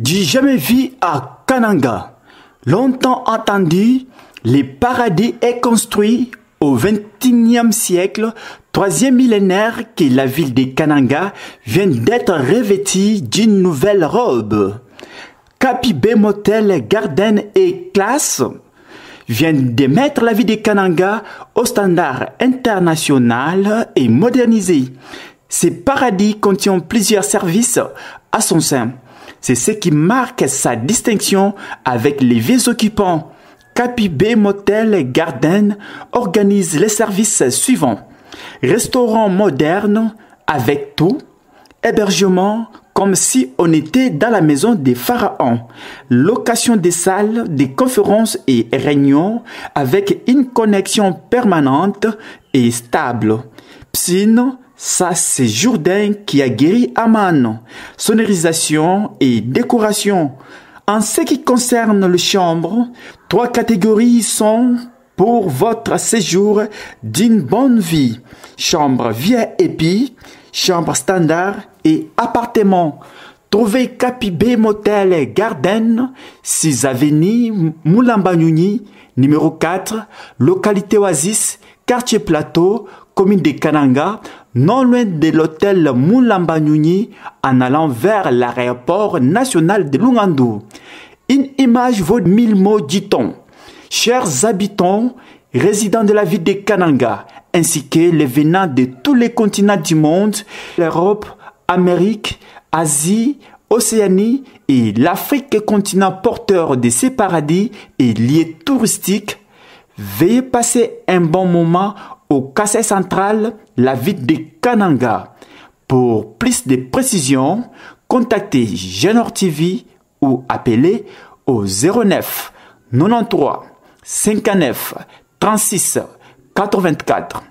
Du jamais vu à Kananga. Longtemps attendu, le paradis est construit au XXIe siècle, troisième millénaire que la ville de Kananga vient d'être revêtue d'une nouvelle robe. Capibé Motel Garden et Classe vient de mettre la ville de Kananga au standard international et modernisé. Ce paradis contient plusieurs services à son sein. C'est ce qui marque sa distinction avec les vieux occupants. Capibé Motel Garden organise les services suivants. Restaurant moderne avec tout, hébergement comme si on était dans la maison des pharaons, location des salles de conférences et réunions avec une connexion permanente et stable, piscine. Ça, c'est Jourdain qui a guéri Aman. Sonorisation et décoration. En ce qui concerne les chambres, 3 catégories sont pour votre séjour d'une bonne vie. Chambre VIP, chambre standard et appartement. Trouvez Capibé Motel Garden, 6 avenue Moulambanouni, numéro 4, localité Oasis, quartier Plateau, commune de Kananga, non loin de l'hôtel Moulambanouni, en allant vers l'aéroport national de Lungandu. Une image vaut 1000 mots, dit-on. Chers habitants, résidents de la ville de Kananga, ainsi que les venants de tous les continents du monde, l'Europe, Amérique, Asie, Océanie et l'Afrique, continent porteur de ces paradis et lieux touristiques, veuillez passer un bon moment au Kassai Central, la ville de Kananga. Pour plus de précisions, contactez Genor TV ou appelez au 09 93 59 36 84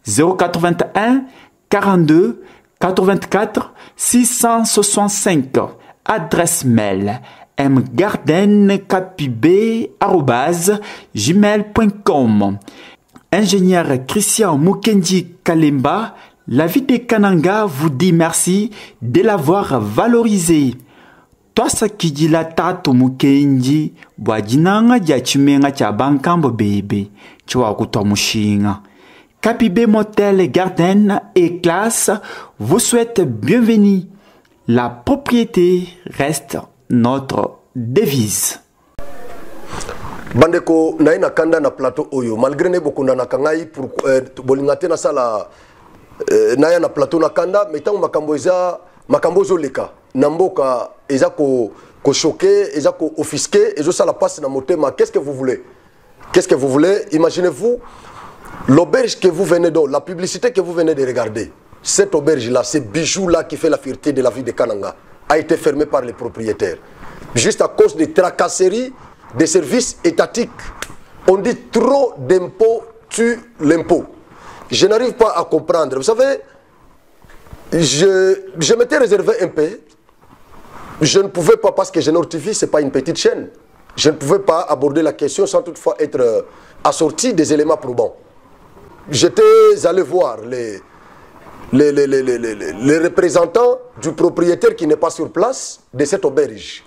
081 42 84 665. Adresse mail mgardencapibé@gmail.com. Ingénieur Christian Mukendi Kalemba, la ville de Kananga vous dit merci de l'avoir valorisé. Toasa kijila tatu Mukendi, bwajinanga jachimenga cha bankambo bebe, chwa kutwa mushinga. Capibé Motel Garden et Classe vous souhaite bienvenue. La propriété reste notre devise. Bandeko naina kanda na plateau oyo malgré ne bokunda na kangai pour bolingate na sala naya na plateau na kanda metango makambo zoleka na mboka eza ko choquer eza ko offusquer ezo sala passe na motema. Qu'est-ce que vous voulez? Qu'est-ce que vous voulez? Imaginez-vous l'auberge que vous venez de, la publicité que vous venez de regarder. Cette auberge là, ce bijou là qui fait la fierté de la ville de Kananga a été fermée par les propriétaires juste à cause des tracasseries des services étatiques. On dit trop d'impôts tue l'impôt. Je n'arrive pas à comprendre. Vous savez, je m'étais réservé un peu. Je ne pouvais pas, parce que Genor TV, ce n'est pas une petite chaîne. Je ne pouvais pas aborder la question sans toutefois être assorti des éléments probants. J'étais allé voir les représentants du propriétaire qui n'est pas sur place de cette auberge.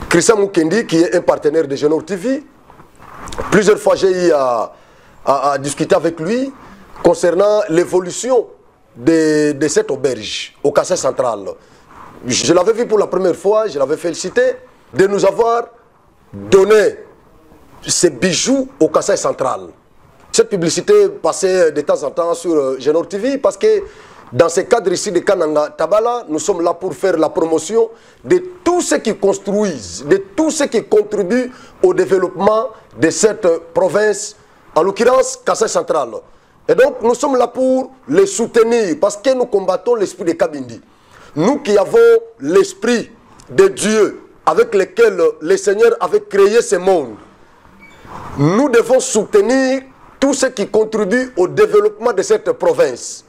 Christian Mukendi, qui est un partenaire de Genor TV. Plusieurs fois, j'ai eu à discuter avec lui concernant l'évolution de cette auberge au Kassai Central. Je l'avais vu pour la première fois, je l'avais félicité de nous avoir donné ces bijoux au Kassai Central. Cette publicité passait de temps en temps sur Genor TV parce que dans ce cadre ici de Kananga Tabala, nous sommes là pour faire la promotion de tout ce qui construisent, de tout ce qui contribue au développement de cette province, en l'occurrence Kassai Central. Et donc nous sommes là pour les soutenir parce que nous combattons l'esprit de Kabindi. Nous qui avons l'esprit de Dieu, avec lesquels le Seigneur avait créé ce monde. Nous devons soutenir tout ce qui contribue au développement de cette province.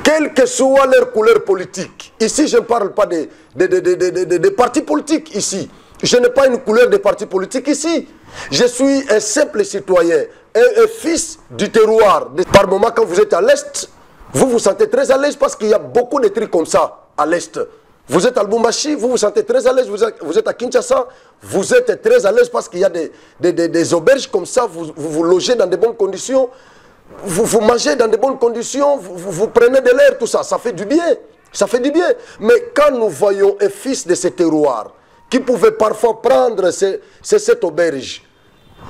Quelle que soit leur couleur politique. Ici, je ne parle pas de partis politiques ici. Je n'ai pas une couleur de parti politique ici. Je suis un simple citoyen, un fils du terroir. Par moment, quand vous êtes à l'Est, vous vous sentez très à l'aise parce qu'il y a beaucoup de trucs comme ça à l'Est. Vous êtes à Lubumbashi, vous vous sentez très à l'aise. Vous êtes à Kinshasa, vous êtes très à l'aise parce qu'il y a des auberges comme ça. Vous logez dans de bonnes conditions. Vous mangez dans de bonnes conditions. Vous prenez de l'air, tout ça. Ça fait du bien. Ça fait du bien. Mais quand nous voyons un fils de ce terroir qui pouvait parfois prendre cette auberge,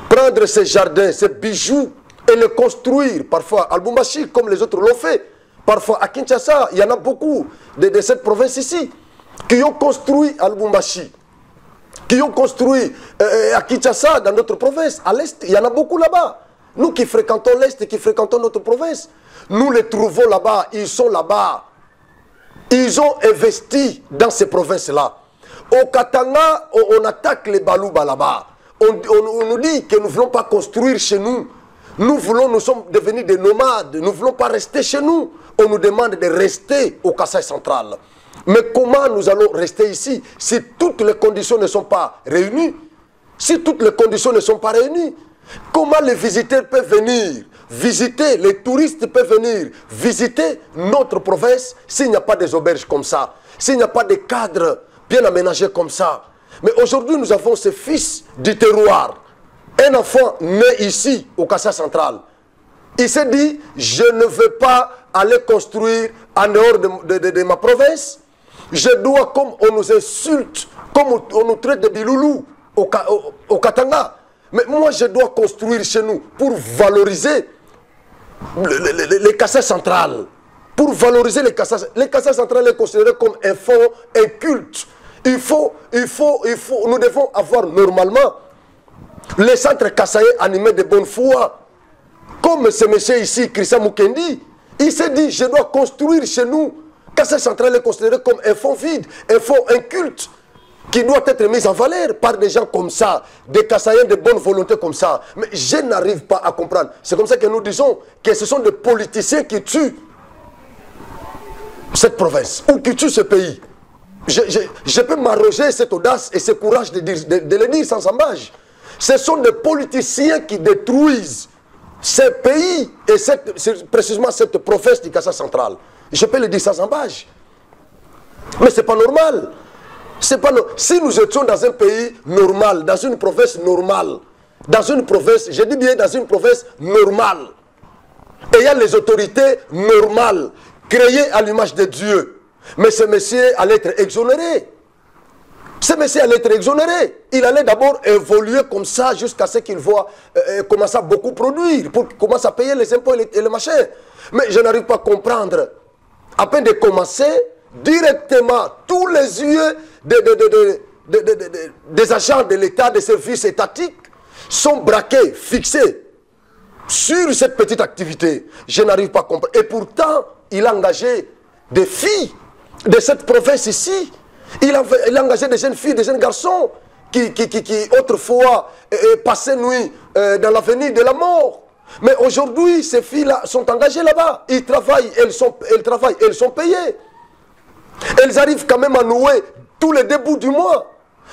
prendre ces jardins, ces bijoux et les construire, parfois à Lubumbashi comme les autres l'ont fait, parfois à Kinshasa, il y en a beaucoup de cette province ici qui ont construit à Lubumbashi, qui ont construit à Kinshasa, dans notre province, à l'Est, il y en a beaucoup là-bas. Nous qui fréquentons l'Est et qui fréquentons notre province, nous les trouvons là-bas, ils sont là-bas. Ils ont investi dans ces provinces-là. Au Katanga, on attaque les Balouba là-bas. On nous dit que nous ne voulons pas construire chez nous. Nous sommes devenus des nomades. Nous ne voulons pas rester chez nous. On nous demande de rester au Kasaï central. Mais comment nous allons rester ici si toutes les conditions ne sont pas réunies? Si toutes les conditions ne sont pas réunies, comment les visiteurs peuvent venir visiter, les touristes peuvent venir visiter notre province s'il n'y a pas des auberges comme ça, s'il n'y a pas de cadres bien aménagés comme ça? Mais aujourd'hui, nous avons ce fils du terroir, un enfant né ici, au Kasaï central. Il s'est dit, je ne veux pas aller construire en dehors de ma province. Je dois, comme on nous insulte, comme on nous traite de biloulou au Katanga, mais moi je dois construire chez nous pour valoriser les Kasaï centrales. Pour valoriser les Kasaï centrales est considéré comme un fonds, un culte. Nous devons avoir normalement les centres Kasaïens animés de bonne foi. Comme ce monsieur ici, Christian Mukendi, il s'est dit, je dois construire chez nous. Kasaï central est considéré comme un fonds vide, un culte qui doit être mis en valeur par des gens comme ça, des Kasaïens de bonne volonté comme ça. Mais je n'arrive pas à comprendre. C'est comme ça que nous disons que ce sont des politiciens qui tuent cette province ou qui tuent ce pays. Je peux m'arroger cette audace et ce courage de le dire sans embâche. Ce sont des politiciens qui détruisent ce pays et précisément cette province du Kasaï central. Je peux le dire sans embâche. Mais ce n'est pas normal. Si nous étions dans un pays normal, dans une province normale, dans une province, je dis bien dans une province normale, ayant les autorités normales, créées à l'image de Dieu, mais ce monsieur allait être exonéré. Ce monsieur allait être exonéré. Il allait d'abord évoluer comme ça jusqu'à ce qu'il voit commencer à beaucoup produire, pour qu'il commence à payer les impôts et les machins. Mais je n'arrive pas à comprendre. À peine de commencer, directement, tous les yeux des agents de l'État, des services étatiques, sont braqués, fixés sur cette petite activité. Je n'arrive pas à comprendre. Et pourtant, il a engagé des filles de cette province ici. Il a engagé des jeunes filles, des jeunes garçons qui autrefois passaient nuit dans l'avenir de la mort. Mais aujourd'hui, ces filles-là sont engagées là-bas. Ils travaillent, elles sont payées. Elles arrivent quand même à nouer tous les débuts du mois.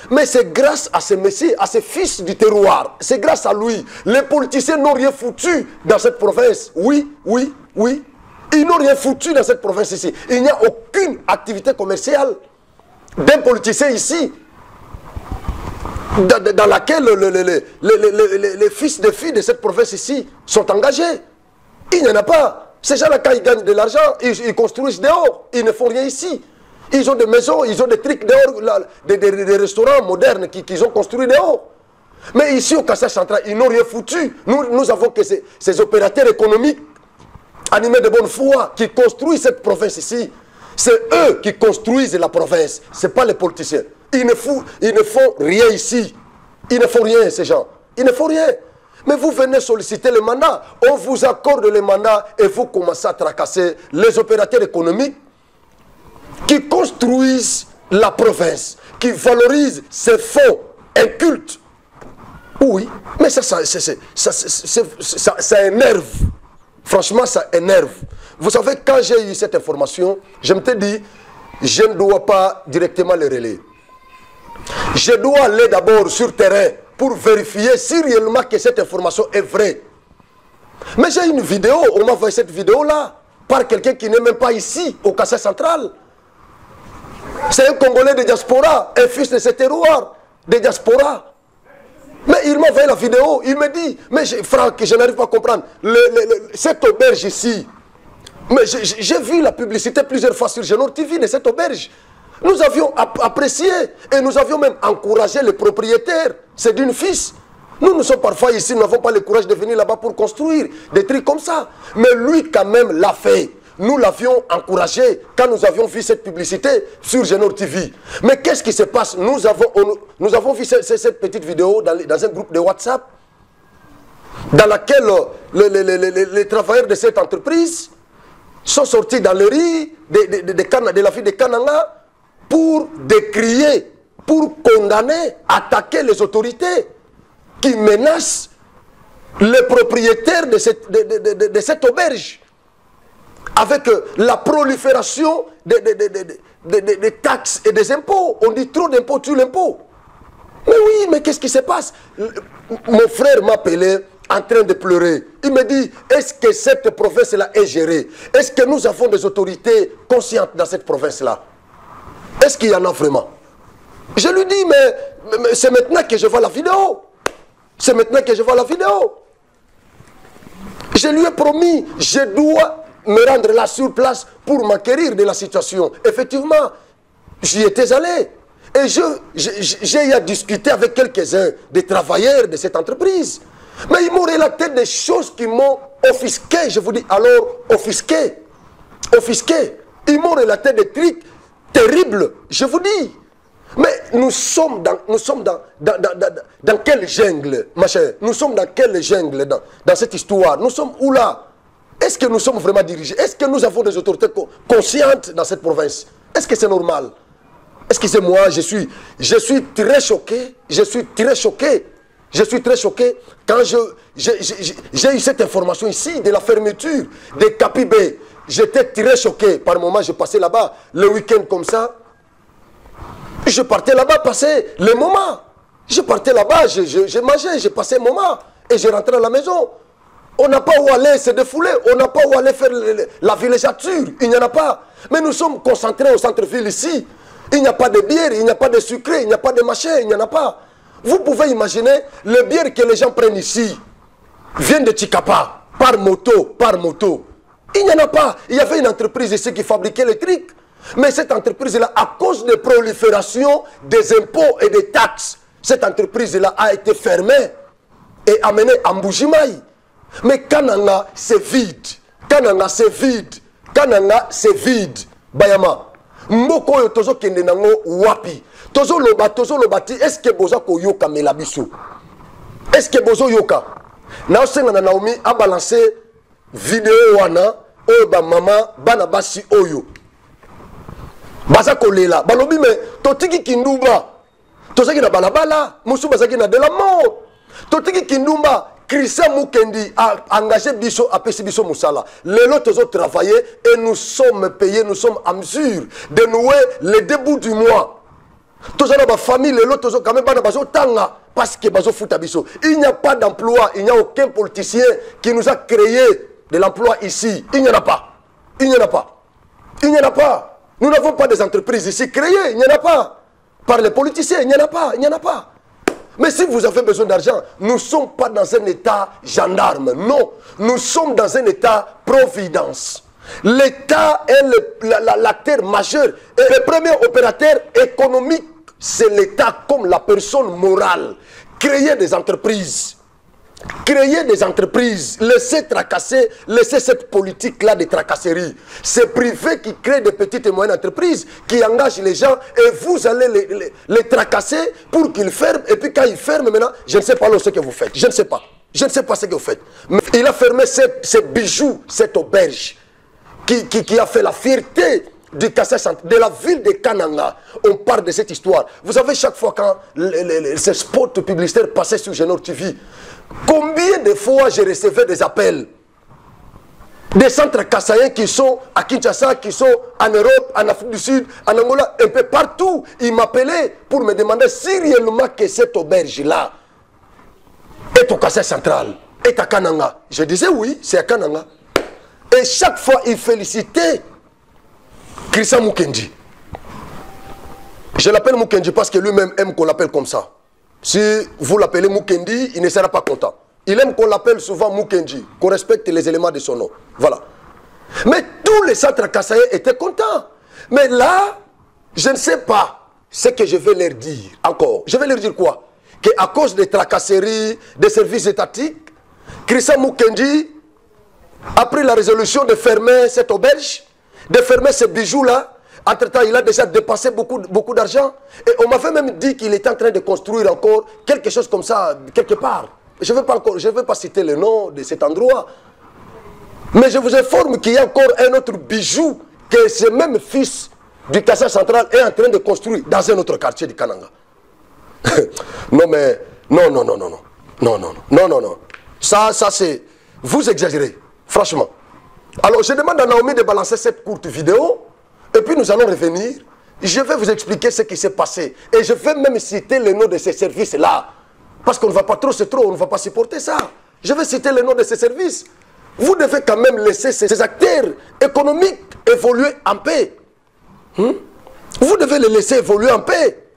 Mais c'est grâce à ces messieurs, à ces fils du terroir. C'est grâce à lui. Les politiciens n'ont rien foutu dans cette province. Oui. Ils n'ont rien foutu dans cette province ici. Il n'y a aucune activité commerciale d'un politicien ici dans laquelle les fils de filles de cette province ici sont engagés. Il n'y en a pas. Ces gens-là, quand ils gagnent de l'argent, ils construisent dehors. Ils ne font rien ici. Ils ont des maisons, ils ont des trucs dehors, des restaurants modernes qu'ils ont construits dehors. Mais ici, au Kasaï central, ils n'ont rien foutu. Nous avons que ces opérateurs économiques animés de bonne foi qui construisent cette province ici. C'est eux qui construisent la province. Ce n'est pas les politiciens. Ils ne font rien ici. Ils ne font rien, ces gens. Ils ne font rien. Mais vous venez solliciter le mandat. On vous accorde le mandat et vous commencez à tracasser les opérateurs économiques qui construisent la province. qui valorise ces fonds incultes. Oui, mais ça énerve. Franchement, ça énerve. Vous savez, quand j'ai eu cette information, je me suis dit, je ne dois pas directement le relayer. Je dois aller d'abord sur terrain pour vérifier si réellement que cette information est vraie. Mais j'ai une vidéo, on m'a envoyé cette vidéo-là, par quelqu'un qui n'est même pas ici, au Kassai central. C'est un Congolais de diaspora, un fils de ce terroir, de diaspora. Mais il m'a envoyé la vidéo, il me dit, mais Franck, je n'arrive pas à comprendre, cette auberge ici, mais j'ai vu la publicité plusieurs fois sur Génor TV de cette auberge. Nous avions apprécié et nous avions même encouragé le propriétaire, c'est d'une fils. Nous sommes parfois ici, nous n'avons pas le courage de venir là-bas pour construire des trucs comme ça. Mais lui quand même l'a fait. Nous l'avions encouragé quand nous avions vu cette publicité sur Génor TV. Mais qu'est-ce qui se passe? Nous avons vu cette petite vidéo dans un groupe de WhatsApp dans laquelle les travailleurs de cette entreprise sont sortis dans le riz de la ville de Kananga pour décrier, pour condamner, attaquer les autorités qui menacent les propriétaires de cette auberge avec la prolifération des taxes et des impôts. On dit trop d'impôts tue l'impôt. Mais oui, mais qu'est-ce qui se passe? Mon frère m'a appelé en train de pleurer. Il me dit, est-ce que cette province-là est gérée? Est-ce que nous avons des autorités conscientes dans cette province-là? Est-ce qu'il y en a vraiment? Je lui dis, mais c'est maintenant que je vois la vidéo. C'est maintenant que je vois la vidéo. Je lui ai promis, je dois me rendre là sur place pour m'acquérir de la situation. Effectivement, j'y étais allé. Et j'ai eu à discuter avec quelques-uns des travailleurs de cette entreprise. Mais ils m'ont relaté des choses qui m'ont offusqué. Je vous dis, alors, offusqué. Offusqué. Ils m'ont relaté des trucs terribles. Je vous dis. Mais nous sommes dans quelle jungle, ma chère? Nous sommes dans quelle jungle dans cette histoire? Nous sommes où là? Est-ce que nous sommes vraiment dirigés? Est-ce que nous avons des autorités conscientes dans cette province? Est-ce que c'est normal? Est-ce que c'est moi? Je suis très choqué. Je suis très choqué. Je suis très choqué quand j'ai eu cette information ici de la fermeture des Capibé. J'étais très choqué. Par moment, je passais là-bas le week-end comme ça. Je partais là-bas passer le moment. Je partais là-bas, je mangeais, je passais le moment. Et je rentrais à la maison. On n'a pas où aller se défouler. On n'a pas où aller faire la villégiature. Il n'y en a pas. Mais nous sommes concentrés au centre-ville ici. Il n'y a pas de bière, il n'y a pas de sucré, il n'y a pas de machin, il n'y en a pas. Vous pouvez imaginer, les bières que les gens prennent ici viennent de Chikapa, par moto, par moto. Il n'y en a pas. Il y avait une entreprise ici qui fabriquait les trucs. Mais cette entreprise-là, à cause de prolifération des impôts et des taxes, cette entreprise-là a été fermée et amenée à Mbujimaï. Mais Kananga, c'est vide. Kananga, c'est vide. Kananga, c'est vide. Bayama. Mboko yo tozo kende nango wapi. Tozo lobati, est-ce que boza ko yoka melabiso? Est-ce que bozo yoka? Na senga na Naomi a balancé vidéo wana oyo ba mama bana basi oyo. Baza kolela. Balobi me totiki kinduba. Tozaki na balabala, musu bazaki na de la mort. Totiki kindumba. Christian Mukendi a engagé Bisso, a payé Bisso Moussala. Les autres ont travaillé et nous sommes payés, nous sommes en mesure de nouer le début du mois. Tous les autres familles, les autres ont quand même pas de tanga parce que Bazo fout à Bisso. Il n'y a pas d'emploi, il n'y a aucun politicien qui nous a créé de l'emploi ici. Il n'y en a pas. Il n'y en a pas. Il n'y en a pas. Nous n'avons pas des entreprises ici créées, il n'y en a pas. Par les politiciens, il n'y en a pas. Il n'y en a pas. Mais si vous avez besoin d'argent, nous ne sommes pas dans un état gendarme. Non, nous sommes dans un état providence. L'État est l'acteur majeur. Et le premier opérateur économique, c'est l'État comme la personne morale. Créer des entreprises. Créer des entreprises, laisser tracasser, laisser cette politique-là de tracasserie. C'est privé qui crée des petites et moyennes entreprises, qui engagent les gens et vous allez les tracasser pour qu'ils ferment. Et puis quand ils ferment maintenant, je ne sais pas ce que vous faites. Je ne sais pas. Je ne sais pas ce que vous faites. Mais il a fermé ces bijoux, cette auberge, qui a fait la fierté du Kassai central, de la ville de Kananga, on parle de cette histoire. Vous savez, chaque fois quand ces spots publicitaires passaient sur Génor TV, combien de fois j'ai recevais des appels des centres kassaïens qui sont à Kinshasa, qui sont en Europe, en Afrique du Sud, en Angola, un peu partout. Ils m'appelaient pour me demander si réellement que cette auberge-là est au Kassai central, est à Kananga. Je disais oui, c'est à Kananga. Et chaque fois, ils félicitaient Christian Mukendi. Je l'appelle Mukendi parce que lui-même aime qu'on l'appelle comme ça. Si vous l'appelez Mukendi, il ne sera pas content. Il aime qu'on l'appelle souvent Mukendi, qu'on respecte les éléments de son nom. Voilà. Mais tous les centres kassaïens étaient contents. Mais là, je ne sais pas ce que je vais leur dire encore. Je vais leur dire quoi? Qu'à cause des tracasseries, des services étatiques, Christian Mukendi a pris la résolution de fermer cette auberge, de fermer ces bijoux-là. Entre-temps, il a déjà dépensé beaucoup d'argent. Et on m'avait même dit qu'il était en train de construire encore quelque chose comme ça, quelque part. Je ne vais pas citer le nom de cet endroit. Mais je vous informe qu'il y a encore un autre bijou que ce même fils du Kassai central est en train de construire dans un autre quartier du Kananga. Non, mais... Non. Ça c'est... Vous exagérez, franchement. Alors, je demande à Naomi de balancer cette courte vidéo. Et puis, nous allons revenir. Je vais vous expliquer ce qui s'est passé. Et je vais même citer le nom de ces services-là. Parce qu'on ne va pas trop, c'est trop, on ne va pas supporter ça. Je vais citer le nom de ces services. Vous devez quand même laisser ces acteurs économiques évoluer en paix. Vous devez les laisser évoluer en paix.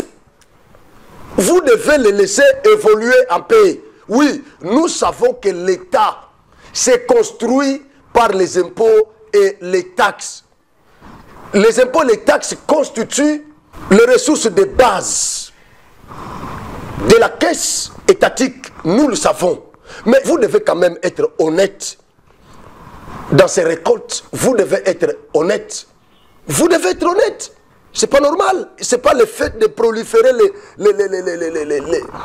Vous devez les laisser évoluer en paix. Oui, nous savons que l'État s'est construit par les impôts et les taxes. Les impôts et les taxes constituent les ressources de base de la caisse étatique, nous le savons. Mais vous devez quand même être honnête. Dans ces récoltes, vous devez être honnête. Vous devez être honnête. C'est pas normal. C'est pas le fait de proliférer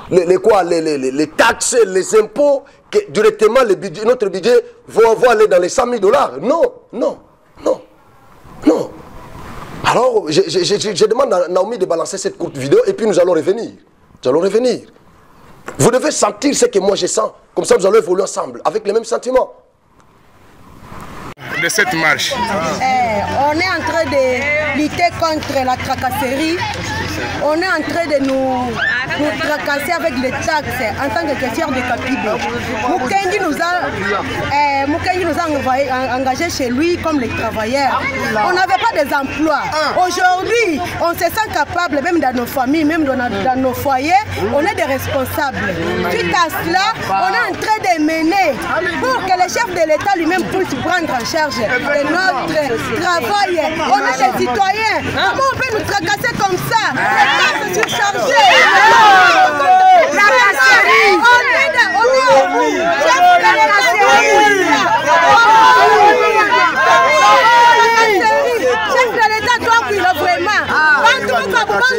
les taxes, les impôts, que directement notre budget va aller dans les 100 000 $. Non. Alors, je demande à Naomi de balancer cette courte vidéo et puis nous allons revenir. Vous devez sentir ce que moi je sens. Comme ça, nous allons évoluer ensemble, avec les mêmes sentiments. De cette marche. On est en train de lutter contre la tracasserie. On est en train de nous tracasser avec les taxes en tant que caissière de Kapibé. Mukendi nous a engagés chez lui comme les travailleurs. On n'avait pas des emplois. Aujourd'hui, on se sent capable, même dans nos familles, même dans nos foyers, on est des responsables. Suite à cela, on est en train de mener pour que le chef de l'État lui-même puisse prendre en charge de notre travail. On est des citoyens. Comment on peut nous tracasser comme ça? Les taxes surchargées. Chef de l'État doit cuire vraiment. Pourquoi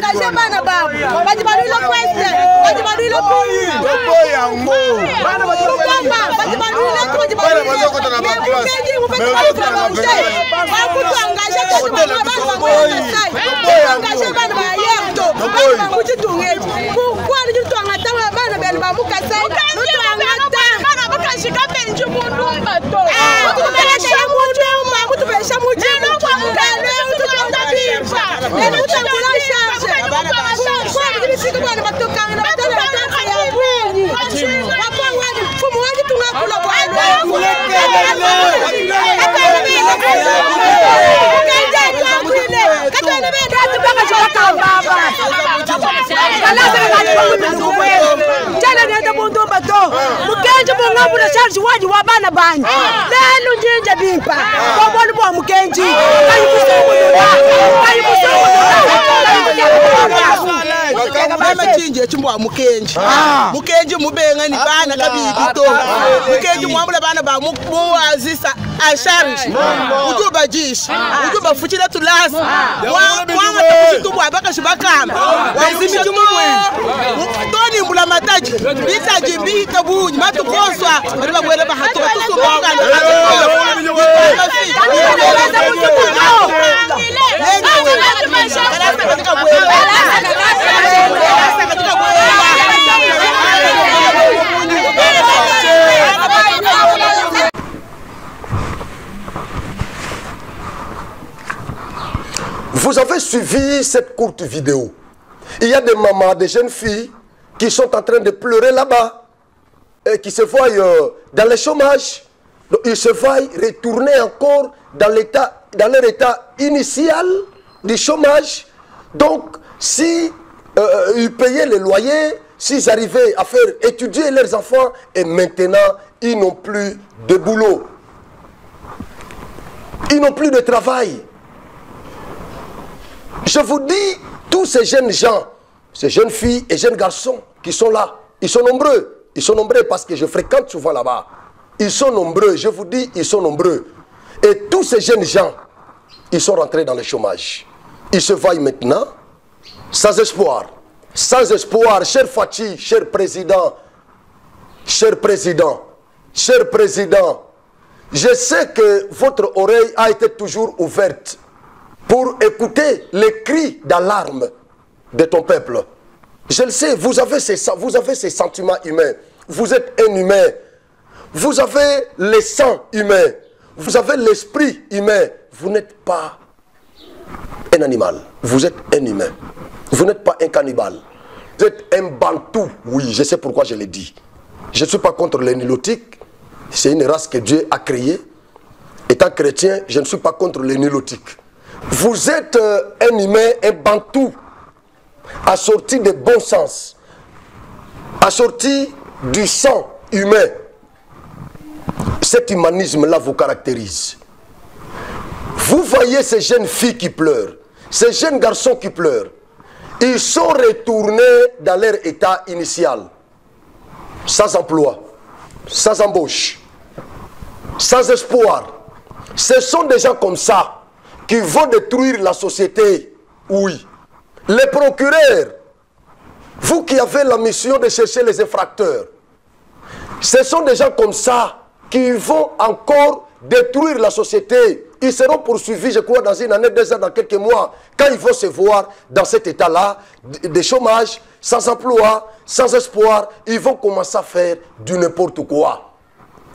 Mukenji mubenga ni bana kabito. Mukenji mwambula bana ba muazisa a charge. Ujuba jish. Ujuba fuchila tulasa. Mwanga tukutu abaka shibakama. Wazimi jumwe. Toni mbula mataji. Bisa jimbi kabunyi matu koswa. Bariba kwele ba hatu tusubonga. Vous avez suivi cette courte vidéo. Il y a des mamans, des jeunes filles qui sont en train de pleurer là-bas et qui se voient dans le chômage. Donc, ils se voient retourner encore dans leur état initial du chômage. Donc, si ils payaient les loyers, s'ils arrivaient à faire étudier leurs enfants, et maintenant, ils n'ont plus de boulot. Ils n'ont plus de travail. Je vous dis, tous ces jeunes gens, ces jeunes filles et jeunes garçons qui sont là, ils sont nombreux. Ils sont nombreux parce que je fréquente souvent là-bas. Ils sont nombreux, je vous dis, ils sont nombreux. Et tous ces jeunes gens, ils sont rentrés dans le chômage. Ils se voient maintenant sans espoir. Sans espoir, cher Fachi, cher président, cher président, cher président, je sais que votre oreille a été toujours ouverte pour écouter les cris d'alarme de ton peuple. Je le sais, vous avez ces sentiments humains. Vous êtes un humain. Vous avez le sang humain. Vous avez l'esprit humain. Vous n'êtes pas un animal. Vous êtes un humain. Vous n'êtes pas un cannibale. Vous êtes un bantou. Oui, je sais pourquoi je l'ai dit. Je ne suis pas contre les nilotiques. C'est une race que Dieu a créée. Étant chrétien, je ne suis pas contre les nilotiques. Vous êtes un humain, un bantou, assorti de bon sens, assorti du sang humain. Cet humanisme-là vous caractérise. Vous voyez ces jeunes filles qui pleurent, ces jeunes garçons qui pleurent. Ils sont retournés dans leur état initial, sans emploi, sans embauche, sans espoir. Ce sont des gens comme ça qui vont détruire la société. Oui. Les procureurs, vous qui avez la mission de chercher les infracteurs, ce sont des gens comme ça qui vont encore détruire la société. Ils seront poursuivis, je crois, dans une année, 2 ans, dans quelques mois, quand ils vont se voir dans cet état-là, de chômage, sans emploi, sans espoir, ils vont commencer à faire du n'importe quoi.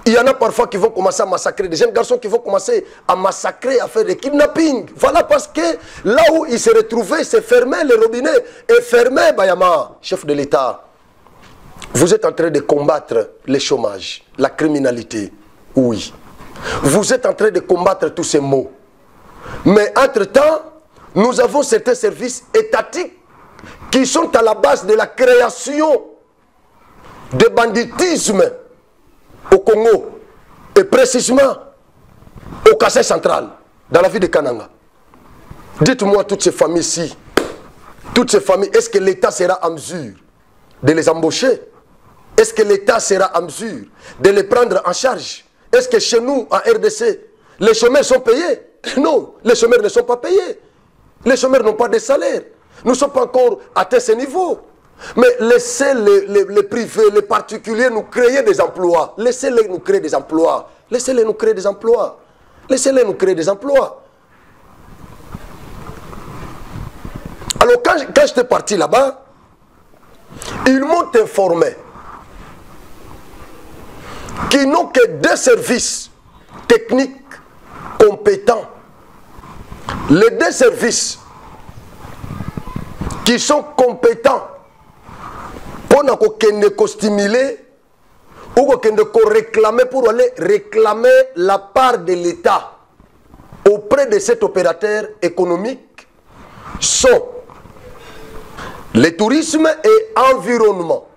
Il y en a parfois qui vont commencer à massacrer, des jeunes garçons qui vont commencer à massacrer, à faire des kidnappings. Voilà, parce que là où ils se retrouvaient, c'est fermé les robinets. Et fermé, Bayama, chef de l'État. Vous êtes en train de combattre le chômage, la criminalité. Oui. Vous êtes en train de combattre tous ces maux. Mais entre-temps, nous avons certains services étatiques qui sont à la base de la création de banditisme au Congo, et précisément au Kassai central, dans la ville de Kananga. Dites-moi, toutes ces familles-ci, toutes ces familles, est-ce que l'État sera en mesure de les embaucher? Est-ce que l'État sera en mesure de les prendre en charge? Est-ce que chez nous, en RDC, les chômeurs sont payés? Non, les chômeurs ne sont pas payés. Les chômeurs n'ont pas de salaire. Nous ne sommes pas encore atteints ce niveau. Mais laissez les privés, les particuliers nous créer des emplois. Laissez-les nous créer des emplois. Laissez-les nous créer des emplois. Laissez-les nous créer des emplois. Alors quand j'étais parti là-bas, ils m'ont informé qu'ils n'ont que 2 services techniques compétents. Les 2 services qui sont compétents pour nous stimuler ou réclamer pour aller réclamer la part de l'État auprès de cet opérateur économique sont le tourisme et environnement.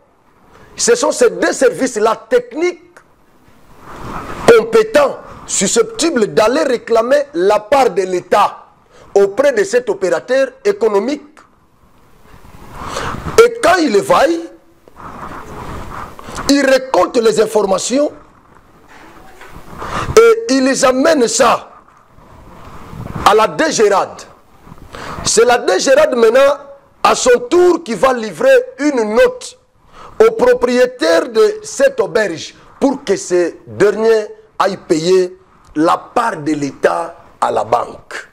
Ce sont ces 2 services-là techniques compétents, susceptibles d'aller réclamer la part de l'État auprès de cet opérateur économique. Et quand il les vaille, il récolte les informations et il les amène ça à la DGRAD. C'est la DGRAD maintenant, à son tour, qui va livrer une note au propriétaire de cette auberge pour que ces derniers aillent payer la part de l'État à la banque.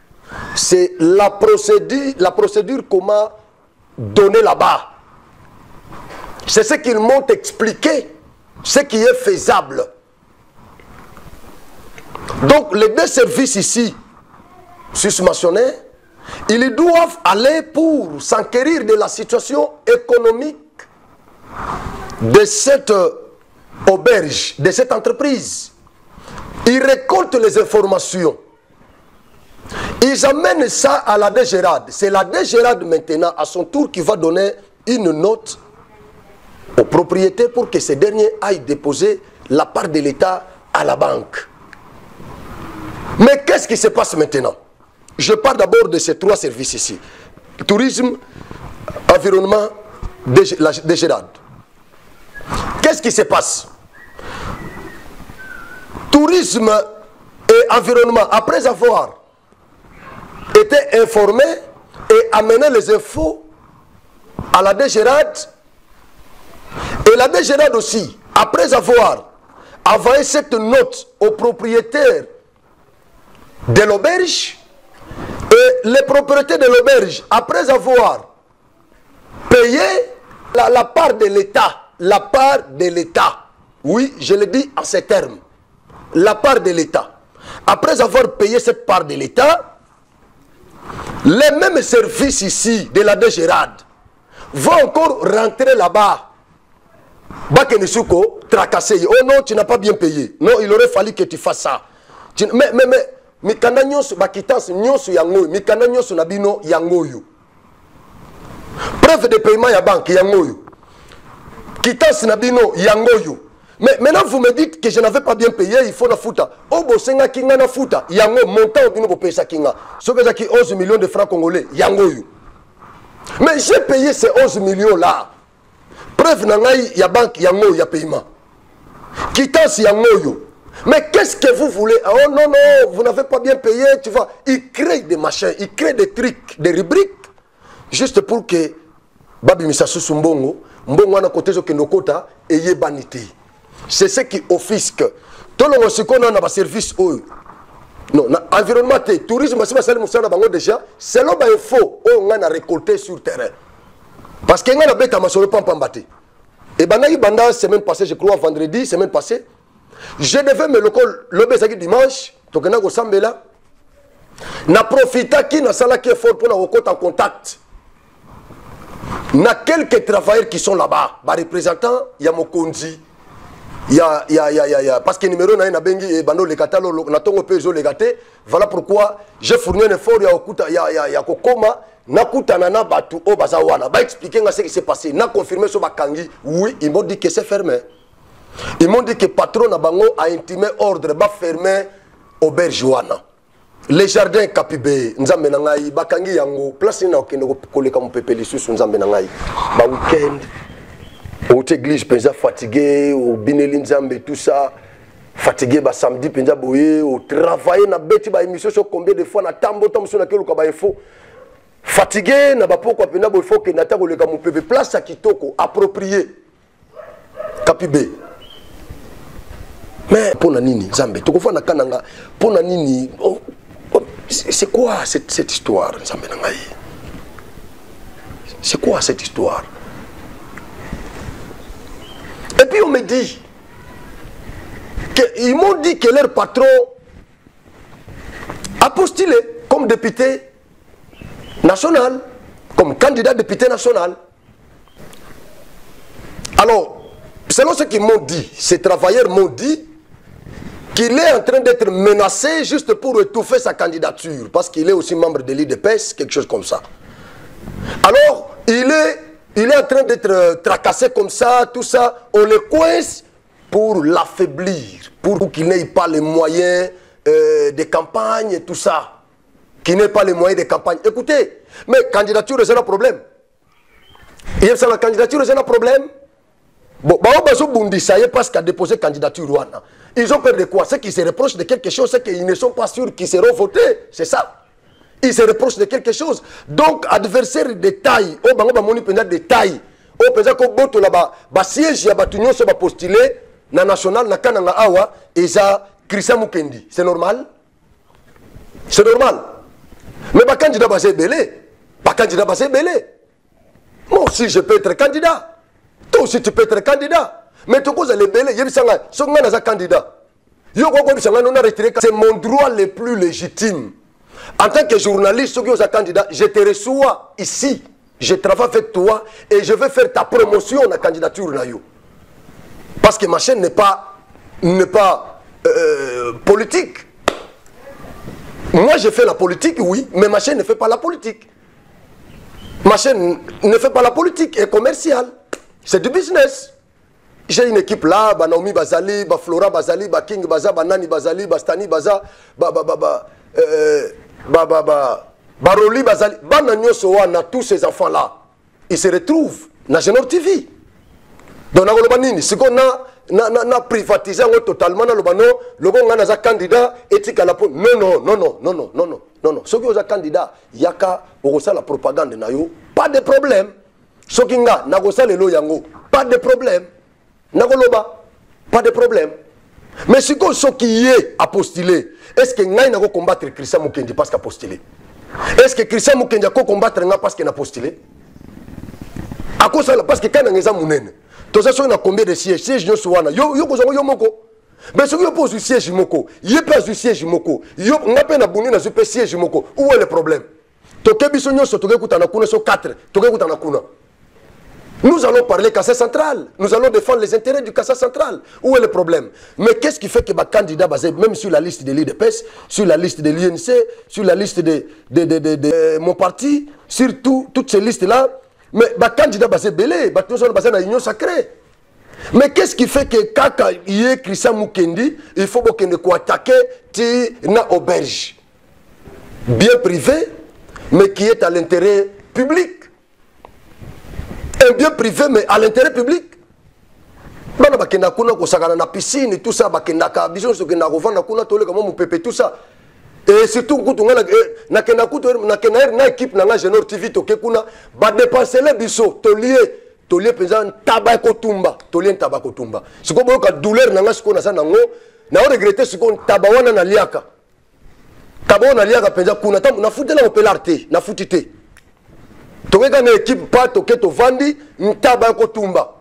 C'est la procédure qu'on m'a donnée là-bas. C'est ce qu'ils m'ont expliqué, ce qui est faisable. Donc les 2 services ici, susmentionnés, Ils doivent aller pour s'enquérir de la situation économique de cette auberge, de cette entreprise. Ils récoltent les informations. Ils amènent ça à la DGRAD. C'est la DGRAD maintenant, à son tour, qui va donner une note au propriétaire pour que ces derniers aillent déposer la part de l'État à la banque. Mais qu'est-ce qui se passe maintenant? Je parle d'abord de ces trois services ici. Tourisme, environnement, la DGRAD. Qu'est-ce qui se passe? Tourisme et environnement, après avoir été informés et amené les infos à la DGRAD, et la DGRAD aussi, après avoir envoyé cette note au propriétaire de l'auberge, et les propriétaires de l'auberge, après avoir payé la part de l'État, oui, je le dis en ces termes, la part de l'État, après avoir payé cette part de l'État, les mêmes services ici de la DGRAD vont encore rentrer là-bas. Bakenisuko, tracasser. Oh non, tu n'as pas bien payé. Non, il aurait fallu que tu fasses ça. Mais quand nyonso bakitance nyonso yangoyo, mais quand nyonso nabino yangoyo. Preuve de paiement ya banque yangoyo. Kitance nabino yangoyo. Mais maintenant vous me dites que je n'avais pas bien payé, il faut la fouta. Oh bosenga kinga na fouta, yango montant bino bo pesa kinga. Ce que j'ai 11 millions de francs congolais, yangoyo. Mais j'ai payé ces 11 millions là. Preuve nangai ya banque yango ya paiement. Quittance yangoyo. Mais qu'est-ce que vous voulez? Oh non, non, vous n'avez pas bien payé, tu vois. Ils créent des machins, ils créent des trucs, des rubriques, juste pour que Babi Misasu Sumbongo, Mbongo wana kote zo kenokota et yebanité. C'est ce qui offusque. Tout le monde se connaît dans le service. Non, environnement, tourisme, déjà, c'est l'homme info on a récolté sur le terrain. Parce qu'il y a un bête à ma soeur Pampambate. Et banda semaine passée, je crois vendredi, semaine passée, je devais me le dimanche, donc on a go sambela. Na profita qui na sala qui est fort pour na en contact. Na quelques travailleurs qui sont là-bas, ba représentants, il y a Mokonzi. Parce que numéro na bengi et bando le catalogue na tongo peso le gâté. Voilà pourquoi j'ai fourni un effort ya kokoma na kutana na batu o bazawana ba expliquer ce qui s'est passé na confirmer sur bakangi. Oui, ils m'ont dit que c'est fermé. Ils m'ont dit que patron na bango a intimé ordre ba fermer auberge wana. Les jardins Kapibé nzambe na ngai bakangi yango place na okende koleka mopepeli susu nzambe na ngai ba weekend. Au église, penza fatigué, au bineli nzambe tout ça, fatigué ba samedi penza boye, au travailler na beti ba émission sur combien de fois na tambo sur laquelle ka ba info. Fatigué na ba pourquoi penza boye faut que na ta ko le ka mopepe place à kitoko approprié. Kapibé. Mais pour na nini nzambe to ko fa na kananga pour na nini c'est quoi cette histoire nzambe na ngai? C'est quoi cette histoire? Et puis on me dit qu'ils m'ont dit que leur patron a postulé comme député national, comme candidat député national. Alors, selon ce qu'ils m'ont dit, ces travailleurs m'ont dit qu'il est en train d'être menacé juste pour étouffer sa candidature, parce qu'il est aussi membre de l'IDPS, quelque chose comme ça. Alors, il est en train d'être tracassé comme ça, tout ça. On le coince pour l'affaiblir, pour qu'il n'ait pas les moyens de campagne et tout ça. Qu'il n'ait pas les moyens de campagne. Écoutez, mais candidature, c'est un problème. Il y a la candidature, c'est un problème. Bon, ça y est parce qu'il a déposé candidature. Ils ont peur de quoi? C'est qu'ils se reprochent de quelque chose, c'est qu'ils ne sont pas sûrs qu'ils seront votés. C'est ça. Ils se reprochent de quelque chose. Donc, adversaire de taille, au bango moni penda de taille, au pesa ko boto là-bas, ba siège ya batunyo so ba postuler na national na kananga awa eza Christian Mukendi. C'est normal? C'est normal. Mais ba candidat ba c'est belé. Ba candidat ba c'est belé. Moi aussi je peux être candidat. Toi aussi tu peux être candidat. Mais tu cause les belé, yebisanga songa na za candidat. Yo ko bisanga non retiré, c'est mon droit le plus légitime. En tant que journaliste, ceux qui sont candidats, je te reçois ici. Je travaille avec toi et je vais faire ta promotion à la candidature. Parce que ma chaîne n'est pas politique. Moi, je fais la politique, oui, mais ma chaîne ne fait pas la politique. Ma chaîne ne fait pas la politique, elle est commerciale. C'est du business. J'ai une équipe là, Naomi Bazali, Flora Bazali, King Baza, Nani Bazali, Stani Baza, Baroli Bazali, Bananyo Soana, tous ces enfants-là, ils se retrouvent dans Genor TV. Donc, ce qu'on a privatisé totalement, on a un candidat éthique à la politique. Non. Ceux qui ont un candidat, il y a la propagande, pas de problème. Ceux qui ont un pas de problème. Pas de problème. Mais ce qui est à postuler, est-ce que nous allons combattre Christian Mukendi parce qu'il a postulé? Est-ce que Christian Mukendi a combattre parce qu'il a postulé? À cause de ça, parce que quand on a mounene, tout ça, on a combien de sièges? Sièges, yo, mais ce qui oppose du siège moko, il n'y a pas du siège moko. On a peine à bounir dans le siège moko. Où est le problème? Nous allons parler Cassa Centrale. Nous allons défendre les intérêts du Cassa Centrale. Où est le problème? Mais qu'est-ce qui fait que les candidats basés, même sur la liste de l'IDPS, sur la liste de l'INC, sur la liste de mon parti, sur toutes ces listes-là, mais les candidats basés belé, nous sommes basés dans l'Union sacrée. Mais qu'est-ce qui fait que quand il y a Christian Mukendi, il faut qu'il ne attaquer une auberge bien privée, mais qui est à l'intérêt public? Un bien privé, mais à l'intérêt public. Bana bakenda kuna kosakana na piscine tout ça bakenda ka biso so kenda kovanda kuna tole kama mupepe tout ça. Et surtout kutunga na kenda kuto na équipe na Genor TV to ke kuna ba dépenser les biso tolier pesa tabako tumba tumba. Siko boyo ka douleur na siko na sana ngo na regretter siko tabawana na liaka. Tabawana liaka pesa kuna na futela opelarte na futite. Toka na équipe pas toke to vandi ntaba ko tumba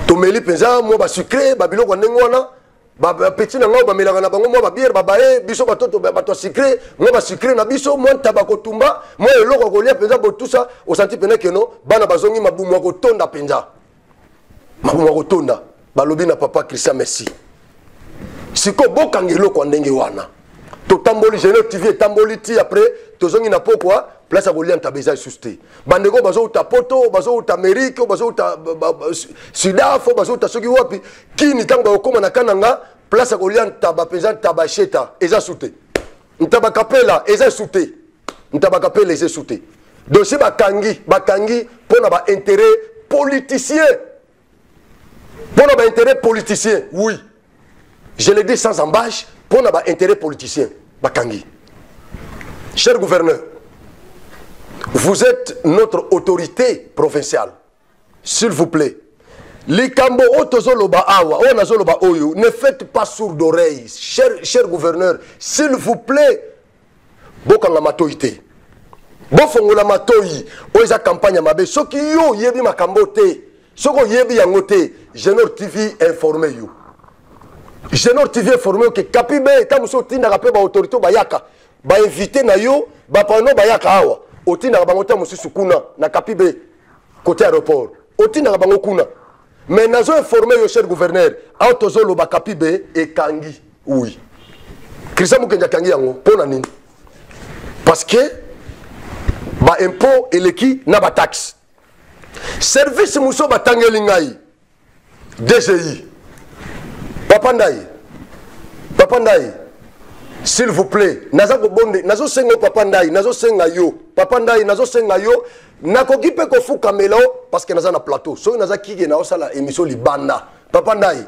to meli penza mo ba sucré ba biloko ndengwana ba petit na ngo ba melanga na bango mo ba bière ba bae biso ba toto ba to sucré mo ba sucré na biso mo ntaba ko tumba mo eloko ko lia penza bo tout ça au senti pena que non bana bazongi mabumu ko tonda penza mabumu ko tonda ba lobi na papa Christian merci siko bokangelo ko ndenge wana to tamboli Genor TV tamboli ti après tozongi na pokwa place à Golian tabeza susté bandeko bazo uta poto bazo uta Amérique bazo uta Sudafo bazo uta soki wapi kini tanga okoma na kananga place à Golian tabapeza tabacheta eza souté ntaba kapela eza souté ntaba kapela eza souté donc c'est bakangi pona ba intérêt politicien oui je le dis sans embâche pona ba intérêt politicien bakangi. Cher gouverneur, vous êtes notre autorité provinciale. S'il vous plaît, les Kambo Otozoloba Awa, Onazoloba Oyo, ne faites pas sourd d'oreille. Cher gouverneur, s'il vous plaît, Bokanga Matoïté. Bofongola Matoï, Oisa campagne Mabe, Soki yo yebi makambote, Soko yebi yangote, Genor TV informé you. Genor TV informé que Kapibe, Tamuso Tina Rape ba autorité Bayaka, ba invité na yo, ba pano Bayaka Awa. Otina bangote Musu kuna na Kapibe côté aéroport. Otina bango kuna. Mais nazo informé yo cher gouverneur, autozolo ba Kapibe et Kangi. Oui. Christian Mukendi Kangi yango pona nini? Parce que ba impôt eleki na ba taxe. Service muso ba tangeli ngai. DGI. Papa Ndaye, s'il vous plaît, nazo bonde, nazo sengo Papa Ndaye, nazo senga yo, nakoki pe ko fuka melo parce que naza na plateau. So naza kige na osala émission libanda. Papa Ndaye,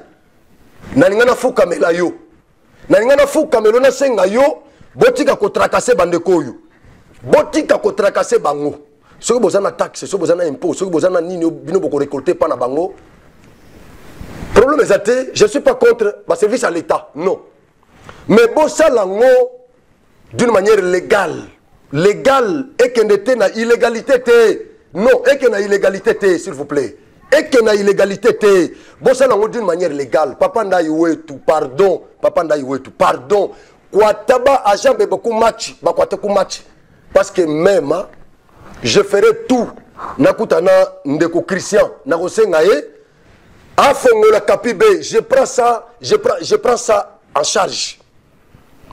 nalinga na fuka mela yo. Nalinga na fuka melo na senga yo, botika ko trakase bandeko yo. Botika ko trakase bango. So bozana taxe, so bozana impôt, so bozana nini bino boko récolter pa na bango. Problème est je ne suis pas contre le service à l'État, non. Mais bon, ça, d'une manière légale. Légale, et qu'il n'était na illégalité. Non, et qu'il na illégalité, s'il vous plaît. Et qu'il na illégalité. Bon, ça, d'une manière légale. Papa Ndaye Wetu, pardon. Papa Ndaye Wetu, pardon. Kwataba agent beaucoup match, match. Parce que même je ferai tout. Nakutana ndeko Christian, nakosengaye, afongo la Kapibe, je prends ça en charge.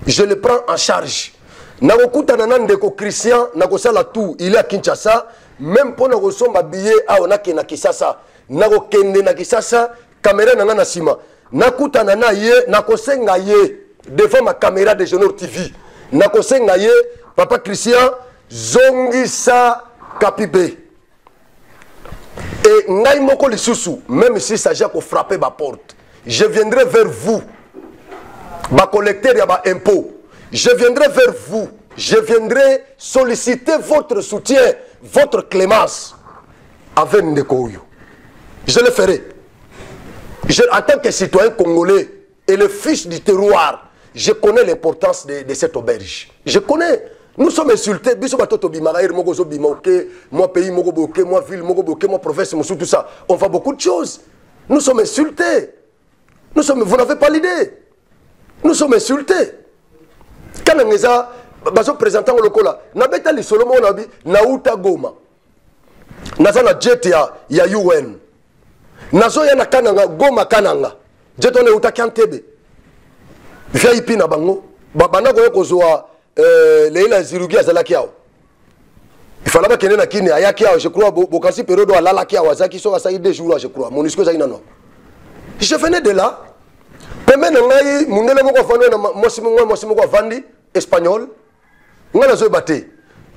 Je le prends en charge. Nakutana ndeko Christian, nakosala tout, il est à Kinshasa, même pour nakosomba billet a onake na Kisasa, nakokende na Kisasa, caméra nanga na sima. Nakutana na ye, nakosengaye devant ma caméra de Genor TV. Nakosengaye, papa Christian, zongisa Kapibe. Et ngai moko lisusu, même si ça j'ai qu'on frapper ma porte, je viendrai vers vous, ma collecteur et ma impôt. Je viendrai vers vous, je viendrai solliciter votre soutien, votre clémence avec Ndekoyo. Je le ferai. En tant que citoyen congolais et le fils du terroir, je connais l'importance de cette auberge. Je connais. Nous sommes insultés. Moi pays, moi ville, moi province, tout ça. On fait beaucoup de choses. Nous sommes insultés. Vous n'avez pas l'idée. Nous sommes insultés. Quand on est là, nous présentant le cola. Nabeta li Solomon nabi nauta goma. Nazana jet ya UN. Nazo ya kananga goma kananga. Jet on est uta kantebe. VIP na bango. Babana ko kozwa Leila Zirugi azalaki yao. Il fallait que na kini ayaki yao, je crois bokasi période à lalaki yao azaki so asai 2 jours je crois. Monisco za inano. Je venais de là. Pembe na ngai mundele moko fano na mosimo ko vandi espagnol. Ngana zo baté.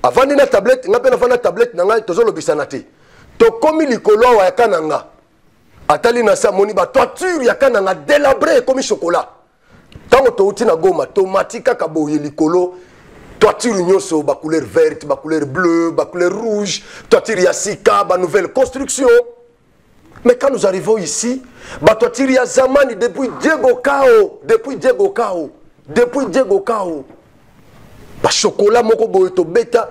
Avandi na tablette, ngape na fana tablette na ngai tozo lobisana te. To komi likolo wa kananga. Atali na sa moni ba toiture ya kananga délabré comme chocolat. Tant que tu as goma, tomate kaka boye likolo, toiture nyoso ba couleur verte, ba couleur bleue, ba couleur rouge, toiture yasika, ba nouvelle construction. Mais quand nous arrivons ici, ba toiture ya zamani depuis Diego Cao, ba chocolat moko boye to beta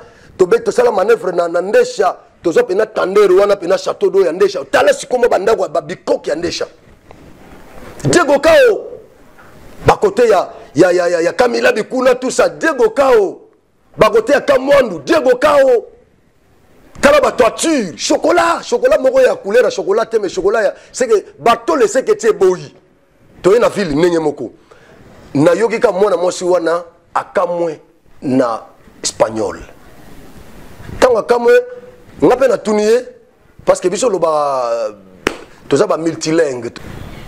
sala manœuvre na ndesha, tozo pena tandero wana pena château d'eau ya ndesha. Tala sikoma bandako ba bikok ya ndesha. Diego Cao Bakote ya Kamila Bikuna tout ça Diego Cao. Bakote ya Kamwandu Diego Cao. Tala ba toiture chocolat moko ya couleur chocolat mais chocolat c'est que bateau le c'est que tu boyi. To na ville nenye moko. Na yoki ka mwana mosi wana akamwe na espagnol. Tant akamwe ngape na tunier parce que biso lo ba toza ba multilingue.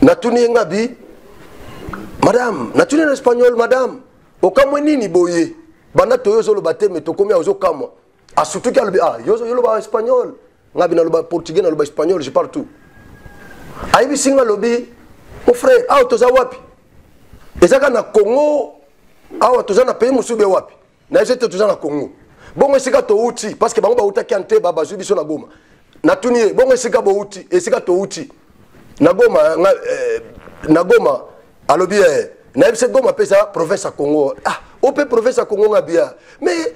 Na tunier ngabi madame, naturel espagnol, madame. Au kamwe nini boye. Banda to yozo lo bate me to komi ozo kamwa. A surtout qu'il y a yozo yo lo ba espagnol. Ngabi na lo ba portugais na lo ba espagnol, je parle tout. Aibi singa lobi, mon frère, ah toza wapi. Ezaka na Congo, ah toza na pays musube wapi. Na ezete toza na Congo. Bongo esika to uti parce que bango ba uta kante ba bazu biso na Goma. Na tunie bongo esika bo uti, esika to uti. Na Goma alors bien, n'avez Goma pesa province à Congo. Ah, on peut province à Congo bien. Mais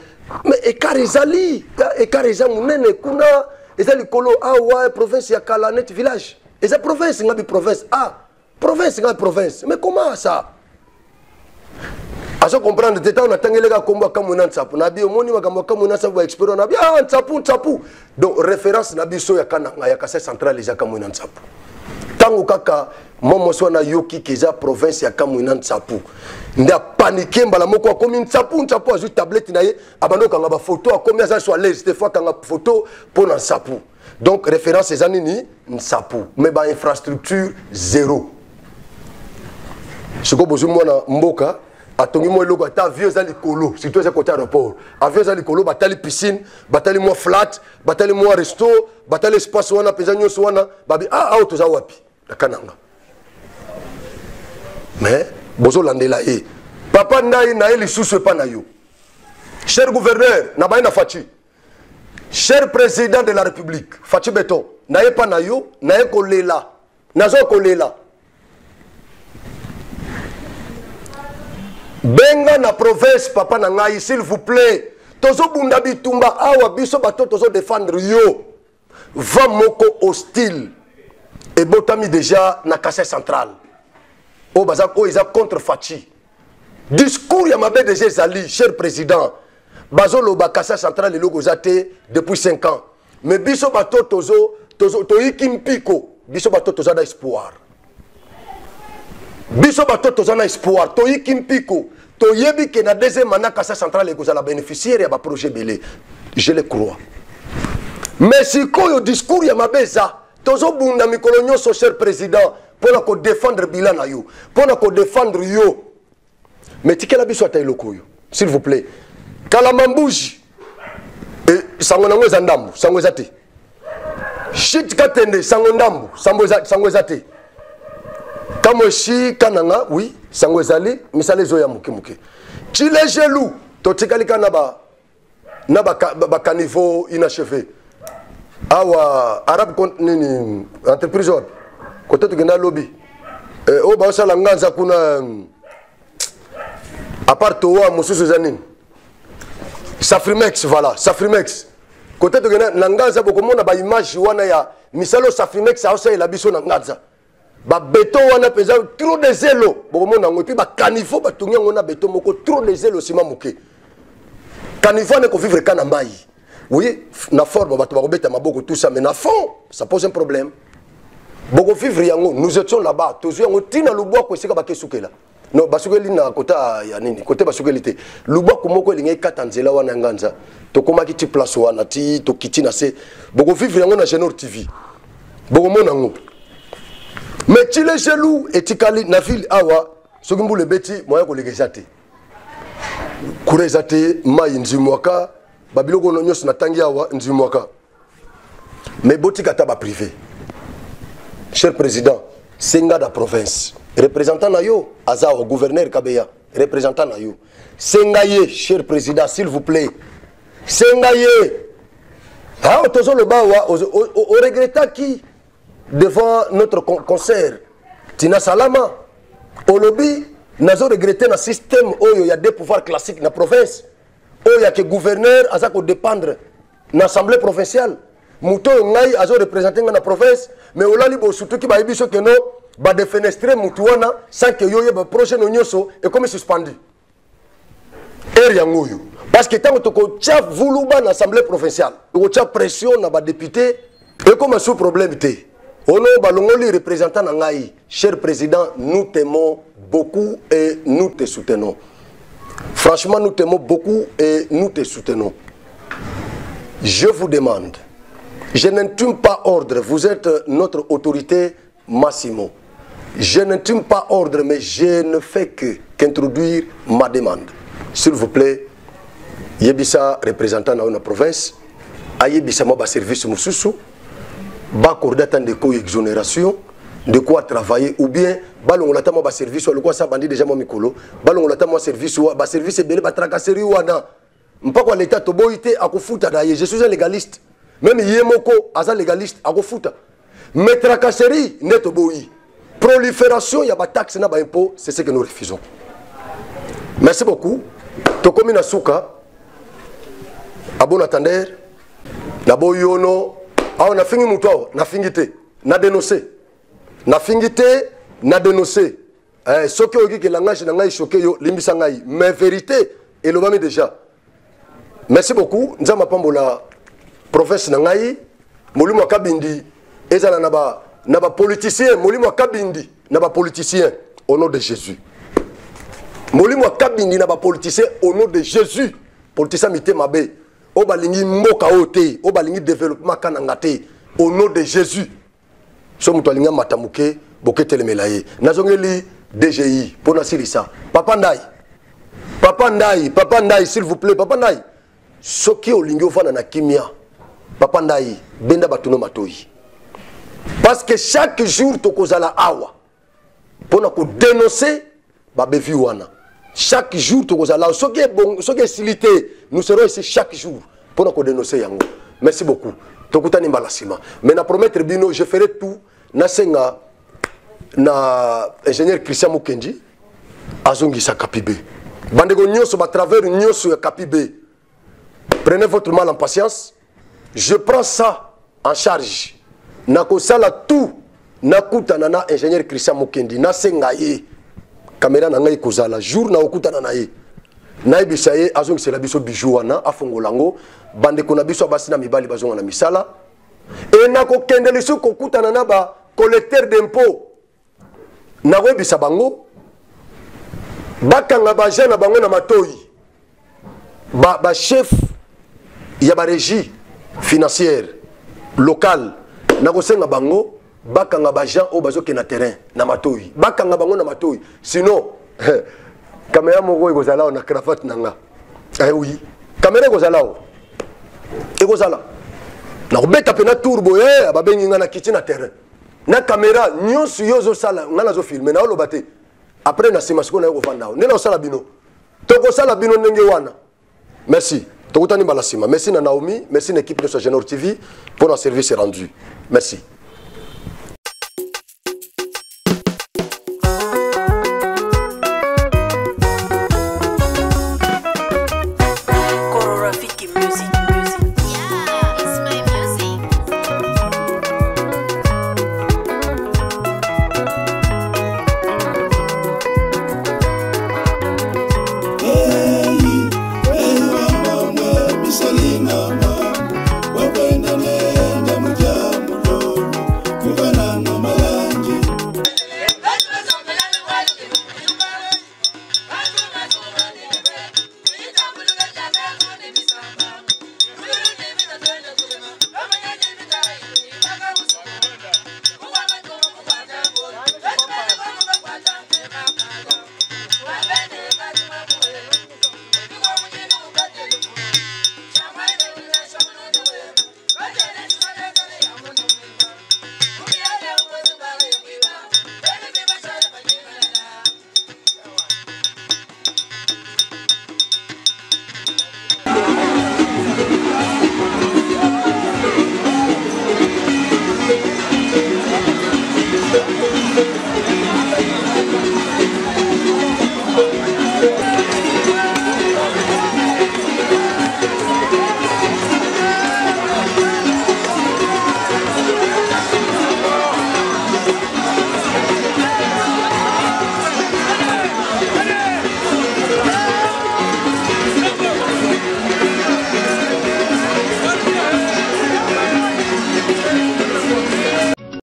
Ekarizali, Ekariza munene kuna, ezali kolo awa province ya Kalanet village. Eza province ngabi province. Ah, province ngabi province. Mais comment ça? À ce comprendre, t'étais on attend les gars comme Kamuna Nsapu. Nabi omoni makambo Kamuna Nsapu expert nabi ah Nsapu. Donc référence nabi so ya Kananga ya Kasai central ya Kamuna Nsapu. Tango kaka momo sona yoki keza province ya Kamuna Nsapu. Nda paniquer mbala moko komi Nsapu azu tablette na ye abando kanga ba photo akomi aza so à l'aise des fois kanga photo pour Nsapu. Donc référence les anini Nsapu mais ba infrastructure zéro. Siko bozu mona mboka atongi mo eloko ata avion za likolo surtout za côté aéroport avion za likolo batali piscine batali mo flat batali mo resto batali espace wana peza nyoso wana babi auto za wapi na Kananga mais bozo landela e papa ndai na eli susu pa na yo cher gouverneur na baina Fachi cher président de la République Fachi Beton na ye pa na yo na ye kolela nazo kolela benga na province papa na ngai s'il vous plaît tozo bunda bitumba awa biso bato tozo défendre yo va moko hostile et botami déjà na Kasai central o bazak o isa contre Fachi discours ya mabe déjà ezali cher président bazoloba kasa central eloko eza te depuis 5 ans mais biso bato toyiki mpiko biso bato toza na espoir biso bato toza na espoir toyiki mpiko toyebi ke na deuxième mandat kasa central ekozala bénéficiaire ya baprojet belé je le crois mais sikoyo discours ya mabe eza tozobunda mikolo nyonso cher président mpona kodéfendre bilan na yo mpona kodéfendre yo mais tikela biso ata eloko oyo s'il vous plaît kalamambuji sango nango eza ndambu sango eza te shit katende sango ndambu sango eza te kamoshi kananga oui sango ezali misala ezoya moke moke chile gelou totikali ka na bakaniveau inachevé awa arabe nini entreprise wapi kote tokenda lobi oyo baosala nganza kuna apart towa mosusu eza nini Safrimex, voilà, Safrimex. Côté de Nangaza, beaucoup de image wana ya misalo Safrimex a aussi la biso Nangaza. Ba béton wana pesa trop de zélo. Beaucoup de monde puis ba caniveau ba tungia ngona béton moko trop de zélo sima moké. Caniveau ne ko vivre kana mai. Oui, na forme ba to ba beta maboko tout ça mais na fond, ça pose un problème. Beaucoup vivre yango, nous étions là-bas, tous yango tina luboa ko sika ba kesukela. Non, basukeli na kota ya nini côté basukeli te luba komoko elinga ikatanzela wana nganza to komaki ti place wana ti to kiti na se boko vivre yango na Genor TV boko mona ngo mais ti les gelou etikali na ville awa soki mbule beti moya ko legeza te kureza te mai nzimwaka babiloko nyonso na tangi awa nzimwaka mais botika ta ba privé cher président senga da province représentant na yo Azao, gouverneur Kabeya, représentant na yo. Sengaye, cher président, s'il vous plaît. Sengaye. Ah, toujours le bas, on regrette qui devant notre concert. Tina Salama, au lobby, nous avons regretté un système où il y a des pouvoirs classiques dans la province, où il y a que gouverneur a dépendre de l'Assemblée provinciale. Mouto Ngaï a représenté dans la province, mais on a dit surtout qu'il y a des choses que non. Ba défenestrer mutuana sans que yo yeba projet no nyoso et comme suspendu area ngoyo parce que tant que tu tcha vuluba na assemblée provinciale tu tcha pression na ba député et comme sous problème té ono balongoli représentant na ngai cher président nous t'aimons beaucoup et nous te soutenons franchement nous t'aimons beaucoup et nous te soutenons je vous demande je n'intime pas ordre vous êtes notre autorité Massimo. Je n'intime pas ordre, mais je ne fais qu'introduire ma demande. S'il vous plaît, Yebisa, représentant dans la province, Ayebisa ma service Moussousou, ba coordinateur de co-exonération, de quoi travailler, ou bien, balon la tama ba service, ou le quoi ça bandit déjà mon mikolo, balon la tama service, ou ba service belé ba tracasserie ou ana. M'pas quoi l'état toboité à kofuta d'ailleurs, je suis un légaliste. Même Yemoko, asa légaliste, à kofuta. Mais tracasserie, net boui. Prolifération, il y a des taxes et des impôts, c'est ce que nous refusons. Merci beaucoup. Tokomi na souka, abon attender, na boyono, on a fini moutoua, na fingité, na dénoncé. Na fingité, na dénoncé. Ce qui est langage n'a choqué yo limbisa ngai, mais vérité et le mami déjà. Merci beaucoup. Nous avons pambola professeur ngai, molimo kabindi. Ezala naba politicien, molimo kabindi, naba politicien au nom de Jésus. Molimo kabindi naba politicien au nom de Jésus. Politicien mité mabe, obalingi moka ote, obalingi développement kanangate au nom de Jésus. Somo tolinga matamuke boketele melaye. Nazongeli DGI pona silisa. Papa Ndai, s'il vous plaît, Papa Ndai. Soki olingi ofana na kimia. Papa Ndai, benda batuno matoi. Parce que chaque jour, tu as la awa. Pour nous dénoncer, chaque jour, tu as la ce qui est bon, ce qui est silité, nous serons ici chaque jour pour nous dénoncer. Merci beaucoup. Mais na promettre bino, je ferai tout. Na ingénieur Christian Mukendi, azongi sa kapibé. Bandego nyoso ba travers nyoso ya kapibé. Prenez votre mal en patience. Je prends ça en charge. Nakosala tout nakuta nana ingénieur Christian Mukendi na sengaye caméra na ngai kozala jour na okutana na ye nayebisa ye azongisela biso bijou wana afongola yango bandeko na biso basi na mibali bazonga na misala e nakokende lisusu kokutana na bacollecteur d'impôt nakoyebisa bango bakanga bajeune na bango na matoyi bachef ya barégie financière locale nakosenga bango bakanga bajean oyo bazokende na terrain na matoyi bakanga bango na matoyi sinon caméra moko ekozala awa na cravate na nga oui caméra ekozala awa ekozala nakobeta mpe na tour boye babengi nga na kiti na terrain na caméra nyonso yo ozosala nga nazofilme na oloba te après na nsima sikoyo naye kovanda awa nde naosala bino tokosala bino ndenge wana merci tokutani mbala nsima merci na Naomi merci na équipe nyonso ya Génor TV pour un service rendu merci.